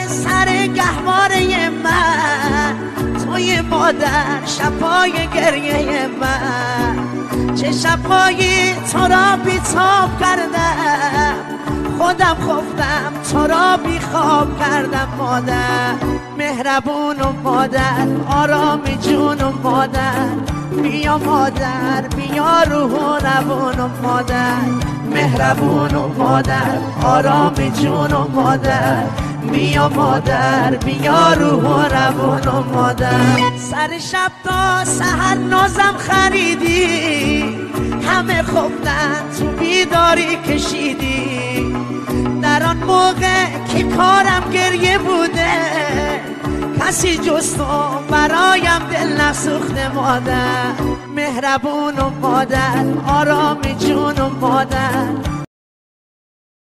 سر گهواره من، توی مادر شبای گریه من. چه شبایی تو را بی‌تاب کردم، خودم خفتم تو را بی خواب کردم. مادر مهربون و مادر آرامی جون و مادر، بیا مادر بیا روح و روان و مادر. مهربون و مادر آرامی جون و مادر، بیا مادر بیا روح و روان و مادر. سر شب تا سحر نازم خریدی، همه خفتن تو بیداری کشیدی. در آن موقع که کارم گریه بوده، کسی جز تو برایم دل نسوخته. مادر مهربون و مادر آرامی جون و مادر،